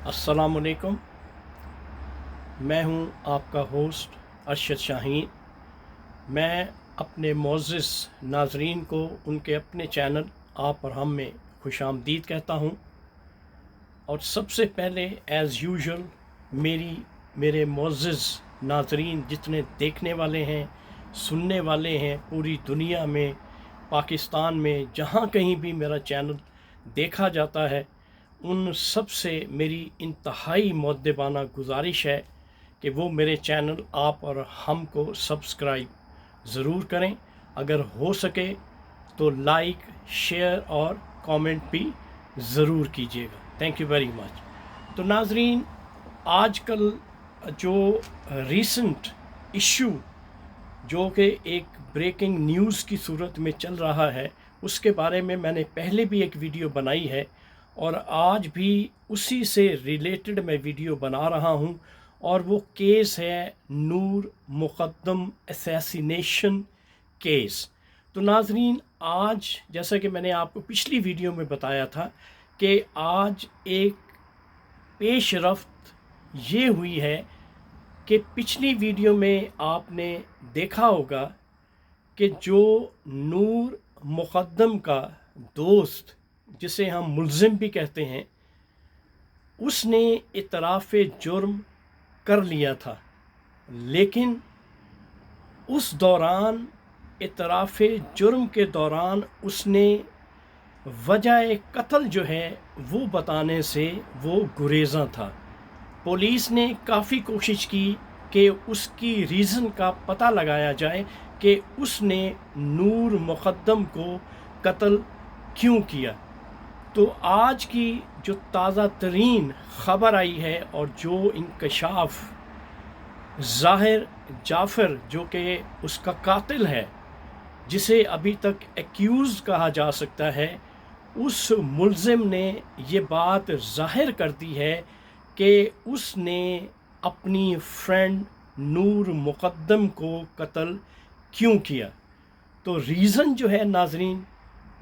अस्सलाम वालेकुम। मैं हूं आपका होस्ट अरशद शाहीन। मैं अपने मोअज़्ज़िज़ नाज़रीन को उनके अपने चैनल आप और हम में खुशामदीद कहता हूं। और सबसे पहले एज़ यूजुअल मेरे मोअज़्ज़िज़ नाज़रीन जितने देखने वाले हैं, सुनने वाले हैं, पूरी दुनिया में, पाकिस्तान में, जहां कहीं भी मेरा चैनल देखा जाता है, उन सब से मेरी इंतहाई मुअद्दबाना गुजारिश है कि वो मेरे चैनल आप और हम को सब्सक्राइब ज़रूर करें। अगर हो सके तो लाइक, शेयर और कमेंट भी ज़रूर कीजिएगा। Thank you very much. तो नाज़रीन, आजकल जो रीसेंट इशू जो कि एक ब्रेकिंग न्यूज़ की सूरत में चल रहा है, उसके बारे में मैंने पहले भी एक वीडियो बनाई है और आज भी उसी से रिलेटेड मैं वीडियो बना रहा हूं। और वो केस है नूर मुक़द्दम असैसिनेशन केस। तो नाज़रीन, आज जैसा कि मैंने आपको पिछली वीडियो में बताया था कि आज एक पेश रफ्त ये हुई है कि पिछली वीडियो में आपने देखा होगा कि जो नूर मुक़द्दम का दोस्त, जिसे हम मुल्ज़िम भी कहते हैं, उसने इतराफ़ जुर्म कर लिया था। लेकिन उस दौरान, इतराफ़ जुर्म के दौरान, उसने वजह कत्ल जो है वो बताने से वो गुरेज़ां था। पुलिस ने काफ़ी कोशिश की कि उसकी रीज़न का पता लगाया जाए कि उसने नूर मुक़द्दम को कत्ल क्यों किया। तो आज की जो ताज़ा तरीन ख़बर आई है और जो इंकशाफ ज़ाहिर जाफ़र जो कि उसका कातिल है, जिसे अभी तक एक्यूज़ कहा जा सकता है, उस मुल्ज़िम ने ये बात ज़ाहिर कर दी है कि उसने अपनी फ्रेंड नूर मुक़द्दम को कत्ल क्यों किया। तो रीज़न जो है नाज़रीन,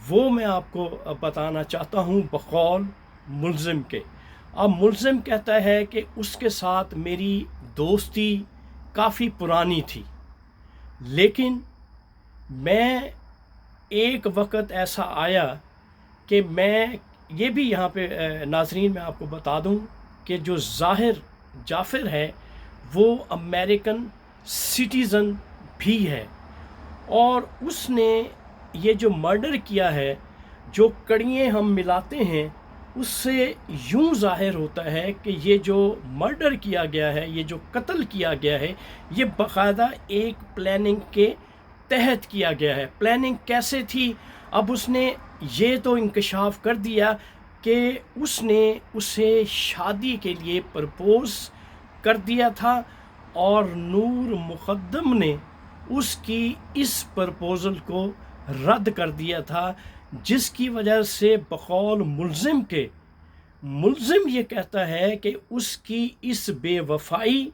वो मैं आपको बताना चाहता हूँ बकौल मुल्ज़िम के। अब मुल्ज़िम कहता है कि उसके साथ मेरी दोस्ती काफ़ी पुरानी थी, लेकिन मैं एक वक़्त ऐसा आया कि मैं ये भी यहाँ पे नाज़रीन मैं आपको बता दूँ कि जो ज़ाहिर जाफ़र है वो अमेरिकन सिटीज़न भी है और उसने ये जो मर्डर किया है, जो कड़ियाँ हम मिलाते हैं उससे यूं ज़ाहिर होता है कि ये जो मर्डर किया गया है, ये जो कत्ल किया गया है, ये बाकायदा एक प्लानिंग के तहत किया गया है। प्लानिंग कैसे थी? अब उसने ये तो इंकशाफ कर दिया कि उसने उसे शादी के लिए प्रपोज़ कर दिया था और नूर मुक़द्दम ने उसकी इस प्रपोज़ल को रद्द कर दिया था, जिसकी वजह से बकौल मुल्ज़िम के, मुल्ज़िम ये कहता है कि उसकी इस बेवफाई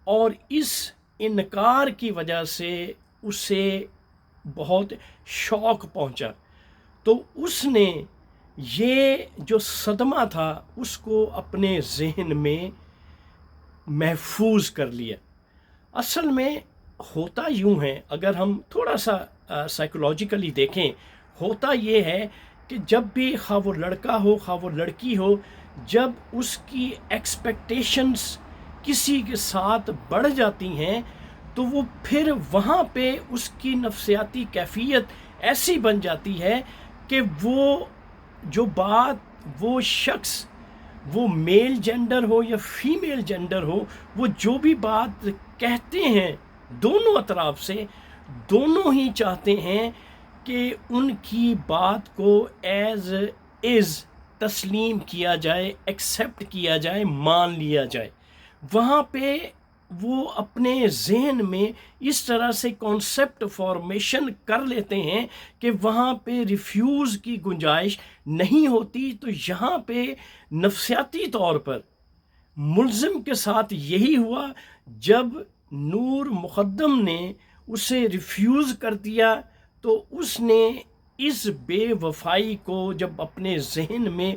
और इस इनकार की वजह से उसे बहुत शौक पहुंचा। तो उसने ये जो सदमा था उसको अपने जहन में महफूज कर लिया। असल में होता यूं है, अगर हम थोड़ा सा साइकोलॉजिकली देखें, होता ये है कि जब भी खा वो लड़का हो खा वो लड़की हो, जब उसकी एक्सपेक्टेशंस किसी के साथ बढ़ जाती हैं तो वो फिर वहाँ पे उसकी नफ्सियाती कैफियत ऐसी बन जाती है कि वो जो बात वो शख्स, वो मेल जेंडर हो या फीमेल जेंडर हो, वो जो भी बात कहते हैं दोनों अतराफ से, दोनों ही चाहते हैं कि उनकी बात को एज इज़ तस्लीम किया जाए, एक्सेप्ट किया जाए, मान लिया जाए। वहाँ पे वो अपने जहन में इस तरह से कॉन्सेप्ट फॉर्मेशन कर लेते हैं कि वहाँ पे रिफ्यूज़ की गुंजाइश नहीं होती। तो यहाँ पे नफ्सियाती तौर पर मुल्ज़िम के साथ यही हुआ। जब नूर मुक़द्दम ने उसे रिफ्यूज़ कर दिया तो उसने इस बेवफाई को जब अपने जहन में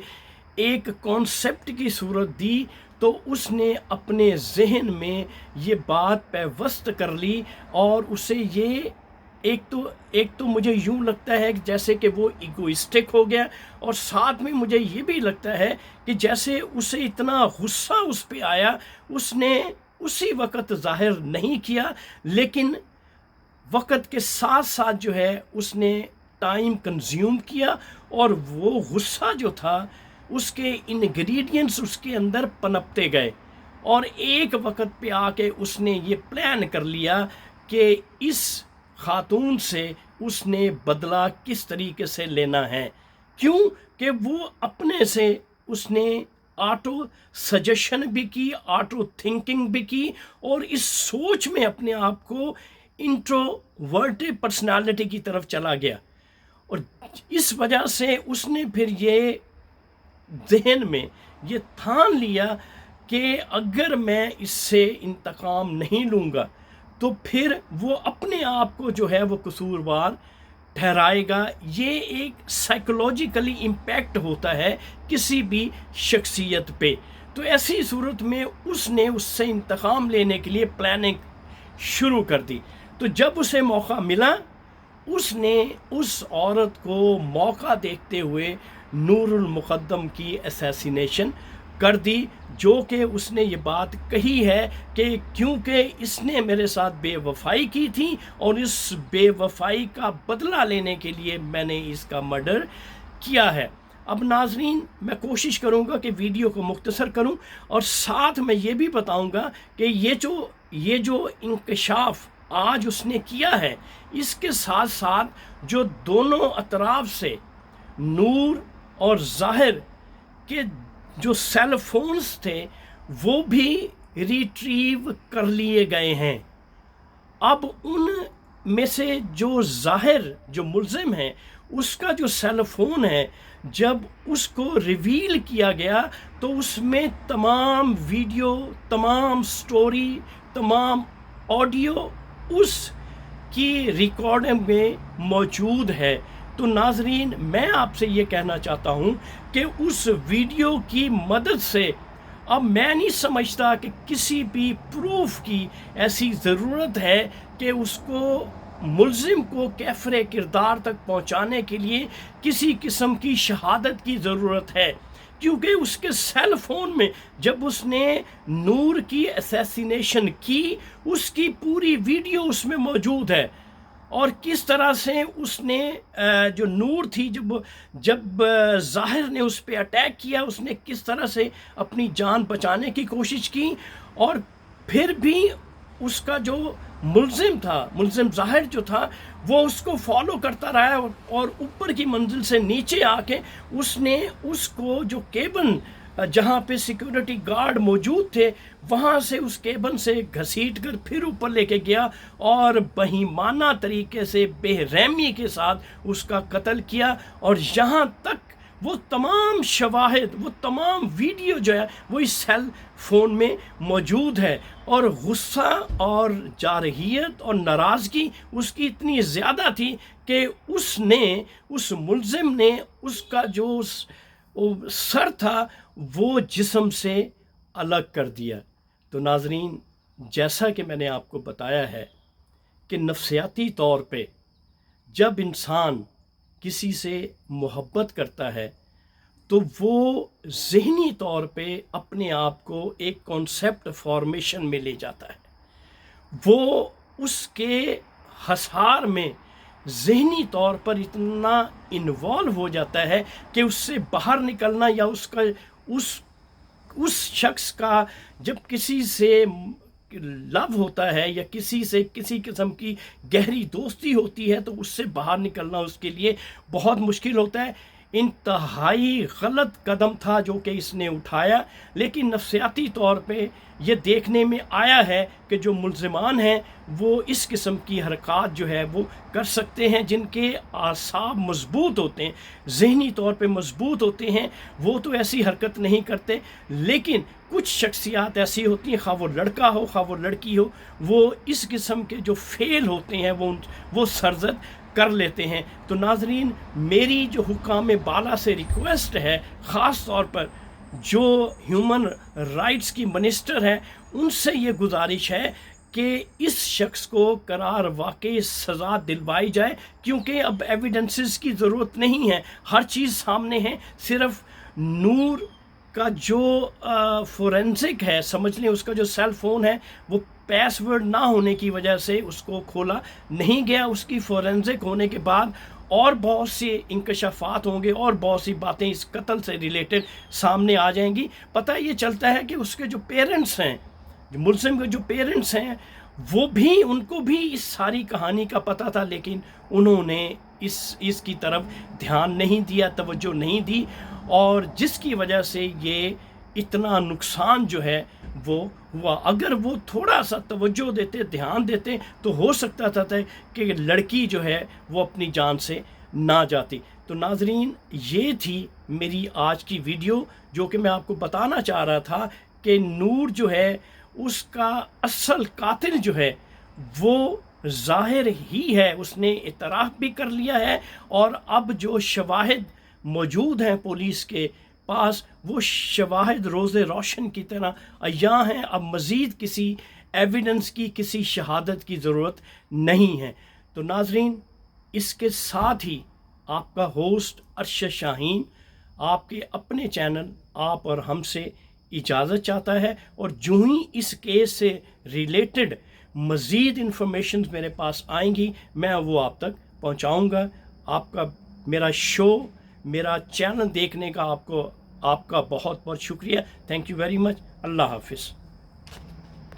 ایک کانسیپٹ کی صورت دی تو اس نے اپنے ذہن میں یہ بات پیوست کر لی، اور اسے یہ ایک تو مجھے یوں لگتا ہے کہ جیسے کہ وہ ایگوئسٹک ہو گیا، اور ساتھ میں مجھے یہ بھی لگتا ہے کہ جیسے اسے اتنا غصہ اس پہ آیا، اس نے اسی وقت ظاہر نہیں کیا، لیکن وقت کے ساتھ ساتھ جو ہے اس نے ٹائم کنزیوم کیا، اور وہ غصہ جو تھا اس کے انگریڈینٹس اس کے اندر پنپتے گئے، اور ایک وقت پہ آ کے اس نے یہ پلان کر لیا کہ اس خاتون سے اس نے بدلہ کس طریقے سے لینا ہے۔ کیوں کہ وہ اپنے سے اس نے آٹو سجیشن بھی کی، آٹو تھنکنگ بھی کی، اور اس سوچ میں اپنے آپ کو انٹروورٹڈ پرسنالٹی کی طرف چلا گیا، اور اس وجہ سے اس نے پھر یہ ذہن میں یہ ٹھان لیا کہ اگر میں اس سے انتقام نہیں لوں گا تو پھر وہ اپنے آپ کو جو ہے وہ قصوروار ٹھہرائے گا۔ یہ ایک سائیکولوجیکلی امپیکٹ ہوتا ہے کسی بھی شخصیت پہ۔ تو ایسی صورت میں اس نے اس سے انتقام لینے کے لیے پلاننگ شروع کر دی۔ تو جب اسے موقع ملا، اس نے اس عورت کو موقع دیکھتے ہوئے نور المقدم کی اسیسینیشن کر دی، جو کہ اس نے یہ بات کہی ہے کہ کیونکہ اس نے میرے ساتھ بے وفائی کی تھی، اور اس بے وفائی کا بدلہ لینے کے لیے میں نے اس کا مرڈر کیا ہے۔ اب ناظرین، میں کوشش کروں گا کہ ویڈیو کو مختصر کروں، اور ساتھ میں یہ بھی بتاؤں گا کہ یہ جو انکشاف آج اس نے کیا ہے، اس کے ساتھ ساتھ جو دونوں اطراف سے نور اور ظاہر کے جو سیل فونز تھے وہ بھی ریٹریو کر لیے گئے ہیں۔ اب ان میں سے جو ظاہر جو ملزم ہے، اس کا جو سیل فون ہے، جب اس کو ریویل کیا گیا تو اس میں تمام ویڈیو، تمام سٹوری، تمام آڈیو اس کی ریکارڈنگ میں موجود ہے۔ تو ناظرین، میں آپ سے یہ کہنا چاہتا ہوں کہ اس ویڈیو کی مدد سے اب میں نہیں سمجھتا کہ کسی بھی پروف کی ایسی ضرورت ہے کہ اس کو ملزم کو کیفر کردار تک پہنچانے کے لیے کسی قسم کی شہادت کی ضرورت ہے، کیونکہ اس کے سیل فون میں جب اس نے نور کی اسیسینیشن کی، اس کی پوری ویڈیو اس میں موجود ہے، اور کس طرح سے اس نے جو نور تھی جب ظاہر نے اس پہ اٹیک کیا، اس نے کس طرح سے اپنی جان بچانے کی کوشش کی، اور پھر بھی اس کا جو ملزم ظاہر جو تھا وہ اس کو فالو کرتا رہا، اور اوپر کی منزل سے نیچے آ کے اس نے اس کو جو کیبن جہاں پہ سیکیورٹی گارڈ موجود تھے وہاں سے اس کیبن سے گھسیٹ کر پھر اوپر لے کے گیا، اور بہیمانہ طریقے سے بے رحمی کے ساتھ اس کا قتل کیا، اور یہاں تک وہ تمام شواہد، وہ تمام ویڈیو جو ہے وہ اس سیل فون میں موجود ہے۔ اور غصہ اور جارحیت اور ناراضگی اس کی اتنی زیادہ تھی کہ اس ملزم نے اس کا جو سر تھا وہ جسم سے الگ کر دیا۔ تو ناظرین، جیسا کہ میں نے آپ کو بتایا ہے کہ نفسیاتی طور پہ جب انسان کسی سے محبت کرتا ہے تو وہ ذہنی طور پہ اپنے آپ کو ایک کانسیپٹ فارمیشن میں لے جاتا ہے، وہ اس کے حصار میں ذہنی طور پر اتنا انوالو ہو جاتا ہے کہ اس سے باہر نکلنا، یا اس شخص کا جب کسی سے لو ہوتا ہے یا کسی سے کسی قسم کی گہری دوستی ہوتی ہے تو اس سے باہر نکلنا اس کے لیے بہت مشکل ہوتا ہے۔ انتہائی غلط قدم تھا جو کہ اس نے اٹھایا، لیکن نفسیاتی طور پہ یہ دیکھنے میں آیا ہے کہ جو ملزمان ہیں وہ اس قسم کی حرکات جو ہے وہ کر سکتے ہیں، جن کے اعصاب مضبوط ہوتے ہیں، ذہنی طور پہ مضبوط ہوتے ہیں، وہ تو ایسی حرکت نہیں کرتے۔ لیکن کچھ شخصیات ایسی ہوتی ہیں، خواہ وہ لڑکا ہو خواہ وہ لڑکی ہو، وہ اس قسم کے جو فیل ہوتے ہیں وہ سرزد कर लेते हैं। तो नाज़रीन, मेरी जो हुक्काम बाला से रिक्वेस्ट है, ख़ास तौर पर जो ह्यूमन राइट्स की मिनिस्टर हैं, उनसे ये गुजारिश है कि इस शख्स को करार वाकई सज़ा दिलवाई जाए, क्योंकि अब एविडेंसेस की ज़रूरत नहीं है, हर चीज़ सामने है। सिर्फ नूर का जो फोरेंसिक है, समझ लें उसका जो सेल फ़ोन है, वो पासवर्ड ना होने की वजह से उसको खोला नहीं गया। उसकी फोरेंसिक होने के बाद और बहुत से इंकशाफात होंगे और बहुत सी बातें इस कत्ल से रिलेटेड सामने आ जाएंगी। पता ये चलता है कि उसके जो पेरेंट्स हैं, जो मुलजिम के जो पेरेंट्स हैं, वो भी, उनको भी इस सारी कहानी का पता था, लेकिन उन्होंने इसकी तरफ ध्यान नहीं दिया, तवज्जो नहीं दी, और जिसकी वजह से ये इतना नुकसान जो है वो हुआ। अगर वो थोड़ा सा तवज्जो देते, ध्यान देते, तो हो सकता था कि लड़की जो है वो अपनी जान से ना जाती। तो नाजरीन, ये थी मेरी आज की वीडियो, जो कि मैं आपको बताना चाह रहा था कि नूर जो है, उसका असल कातिल जो है वो ज़ाहिर ही है, उसने इतराफ़ भी कर लिया है, और अब जो शवाहिद मौजूद हैं पुलिस के पास, वो शवाहिद रोज़े रोशन की तरह अय्यां हैं। अब मज़ीद किसी एविडेंस की, किसी शहादत की ज़रूरत नहीं है। तो नाजरीन, इसके साथ ही आपका होस्ट अरशद शाहीन आपके अपने चैनल आप और हमसे इजाज़त चाहता है, और जो ही इस केस से रिलेटेड मज़ीद इन्फॉर्मेशन मेरे पास आएंगी, मैं वो आप तक पहुंचाऊंगा। आपका मेरा शो, मेरा चैनल देखने का आपका बहुत बहुत शुक्रिया। Thank you very much. अल्लाह हाफिज़।